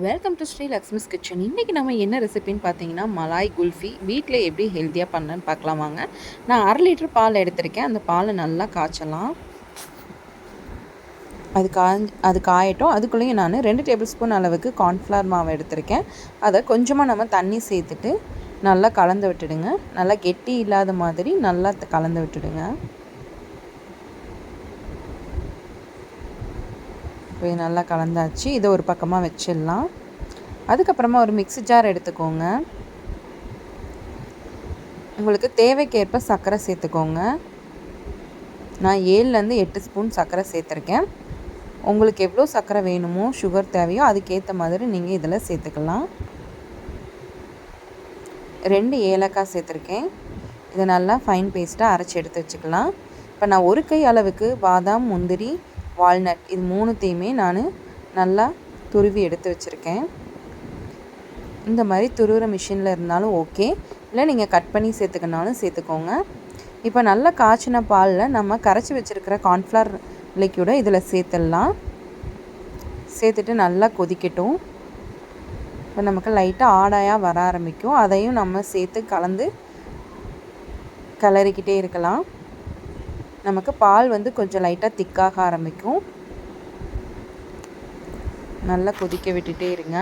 Welcome to Sri Lakshmi's kitchen. இன்றைக்கி நம்ம என்ன ரெசிபின்னு பார்த்தீங்கன்னா, மலாய் குல்ஃபி வீட்டில் எப்படி ஹெல்த்தியாக பண்ணேன்னு பார்க்கலாம் வாங்க. நான் 1/2 லிட்டர் பால் எடுத்திருக்கேன். அந்த பாலை நல்லா காய்ச்சலாம். அது காயட்டும். அதுக்குள்ளேயும் நான் 2 டேபிள் ஸ்பூன் அளவுக்கு கார்ன்ஃப்ளவர் மாவு எடுத்திருக்கேன். அதை கொஞ்சமாக நம்ம தண்ணி சேர்த்துட்டு நல்லா கலந்து விட்டுடுங்க. நல்லா கெட்டி இல்லாத மாதிரி நல்லா கலந்து விட்டுடுங்க. இப்போ நல்லா கலந்தாச்சு. இதை ஒரு பக்கமாக வச்சிடலாம். அதுக்கப்புறமா ஒரு மிக்ஸி ஜார் எடுத்துக்கோங்க. உங்களுக்கு தேவைக்கேற்ப சர்க்கரை சேர்த்துக்கோங்க. நான் 7லேருந்து 8 ஸ்பூன் சர்க்கரை சேர்த்துருக்கேன். உங்களுக்கு எவ்வளோ சர்க்கரை வேணுமோ, சுகர் தேவையோ அதுக்கேற்ற மாதிரி நீங்கள் இதில் சேர்த்துக்கலாம். 2 ஏலக்காய் சேர்த்துருக்கேன். இதை நல்லா ஃபைன் பேஸ்ட்டாக அரைச்சி எடுத்து வச்சுக்கலாம். இப்போ நான் ஒரு கை அளவுக்கு பாதாம், முந்திரி, வால்நட் இது 3த்தையுமே நான் நல்லா துருவி எடுத்து வச்சுருக்கேன். இந்த மாதிரி துருவுற மிஷினில் இருந்தாலும் ஓகே, இல்லை நீங்கள் கட் பண்ணி சேர்த்துக்கனாலும் சேர்த்துக்கோங்க. இப்போ நல்லா காய்ச்சின பாலில் நம்ம கரைச்சி வச்சுருக்கிற கார்ன்ஃப்ளவர் லிக்யூடை இதில் சேர்த்துடலாம். சேர்த்துட்டு நல்லா கொதிக்கட்டும். இப்போ நமக்கு லைட்டாக ஆடாயாக வர ஆரம்பிக்கும். அதையும் நம்ம சேர்த்து கலந்து கிளறிக்கிட்டே இருக்கலாம். நமக்கு பால் கொஞ்சம் லைட்டாக திக்காக ஆரம்பிக்கும். நல்லா கொதிக்க விட்டுட்டே இருங்க.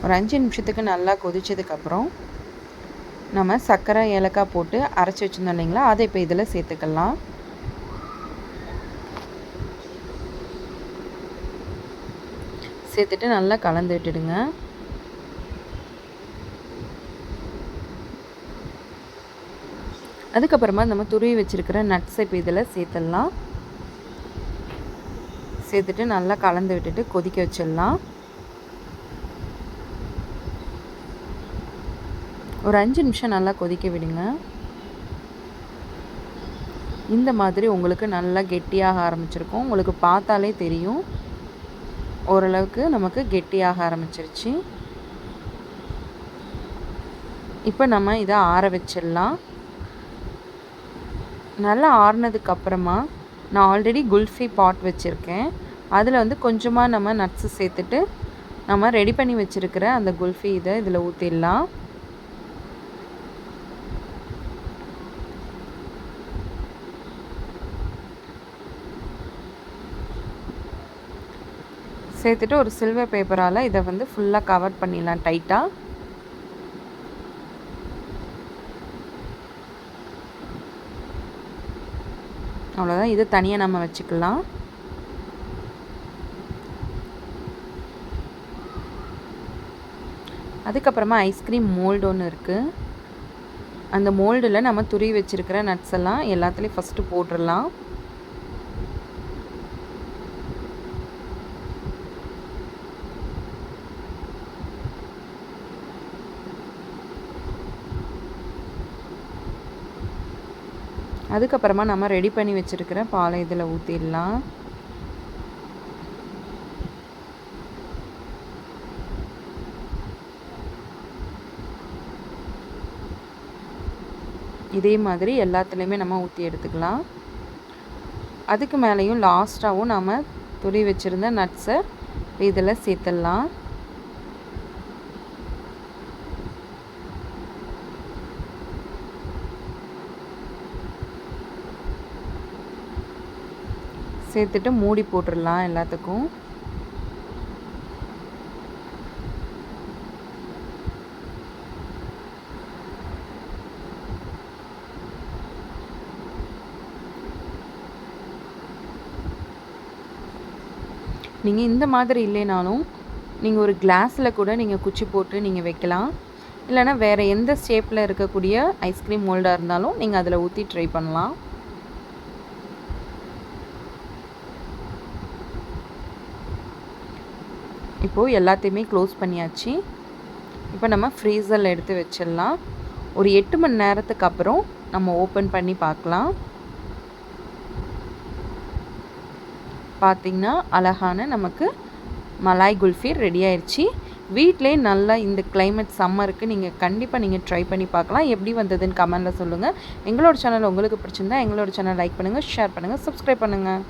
ஒரு 5 நிமிஷத்துக்கு நல்லா கொதிச்சதுக்கப்புறம் நம்ம சர்க்கரை, ஏலக்காய் போட்டு அரைச்சி வச்சுருந்தோம் இல்லைங்களா, அதை இப்போ இதில் சேர்த்துக்கலாம். சேர்த்துட்டு நல்லா கலந்து விட்டுடுங்க. அதுக்கப்புறமா நம்ம துருவி வச்சுருக்கிற நட்ஸை இப்போ இதில் சேர்த்துடலாம். சேர்த்துட்டு நல்லா கலந்து விட்டுட்டு கொதிக்க வச்சிடலாம். ஒரு 5 நிமிஷம் நல்லா கொதிக்க விடுங்க. இந்த மாதிரி உங்களுக்கு நல்லா கெட்டியாக ஆரம்பிச்சிருக்கும். உங்களுக்கு பார்த்தாலே தெரியும், ஓரளவுக்கு நமக்கு கெட்டியாக ஆரம்பிச்சிருச்சு. இப்போ நம்ம இதை ஆற வச்சிடலாம். நல்லா ஆறுனதுக்கப்புறமா நான் ஆல்ரெடி குல்ஃபி பாட் வச்சுருக்கேன். அதில் கொஞ்சமாக நம்ம நட்ஸு சேர்த்துட்டு நம்ம ரெடி பண்ணி வச்சுருக்கிற அந்த குல்ஃபி இதை இதில் ஊற்றிடலாம். சேர்த்துட்டு ஒரு சில்வர் பேப்பரால் இதை ஃபுல்லாக கவர் பண்ணிடலாம் டைட்டாக. அவ்வளோதான். இது தனியாக நம்ம வச்சுக்கலாம். அதுக்கப்புறமா ஐஸ்கிரீம் மோல்டு ஒன்று இருக்குது. அந்த மோல்டில் நம்ம துருவி வச்சுருக்கிற நட்ஸ் எல்லாம் எல்லாத்துலேயும் ஃபஸ்ட்டு போட்டுடலாம். அதுக்கப்புறமா நம்ம ரெடி பண்ணி வச்சுருக்கிற பாலை இதில் ஊற்றிடலாம். இதே மாதிரி எல்லாத்துலேயுமே நம்ம ஊற்றி எடுத்துக்கலாம். அதுக்கு மேலேயும் லாஸ்ட்டாகவும் நம்ம துருவி வச்சுருந்த நட்ஸை இதில் சேர்த்துடலாம். சேர்த்துட்டு மூடி போட்டுடலாம் எல்லாத்துக்கும். நீங்கள் இந்த மாதிரி இல்லைனாலும் நீங்கள் ஒரு கிளாஸில் கூட நீங்கள் குச்சி போட்டு நீங்கள் வைக்கலாம். இல்லைனா வேறு எந்த ஷேப்பில் இருக்கக்கூடிய ஐஸ்கிரீம் மோல்டாக இருந்தாலும் நீங்கள் அதில் ஊற்றி ட்ரை பண்ணலாம். இப்போது எல்லாத்தையுமே க்ளோஸ் பண்ணியாச்சு. இப்போ நம்ம ஃப்ரீசரில் எடுத்து வச்சிடலாம். ஒரு 8 மணி நேரத்துக்கு அப்புறம் நம்ம ஓப்பன் பண்ணி பார்க்கலாம். பார்த்திங்கன்னா அழகான நமக்கு மலாய் குல்ஃபி ரெடி ஆயிடுச்சு. வீட்டிலே நல்லா இந்த கிளைமேட் சம்மருக்கு நீங்கள் கண்டிப்பாக நீங்கள் ட்ரை பண்ணி பார்க்கலாம். எப்படி வந்ததுன்னு கமெண்டில் சொல்லுங்கள். எங்களோட சேனல் உங்களுக்கு பிடிச்சிருந்தா எங்களோட சேனல் லைக் பண்ணுங்கள், ஷேர் பண்ணுங்கள், சப்ஸ்கிரைப் பண்ணுங்கள்.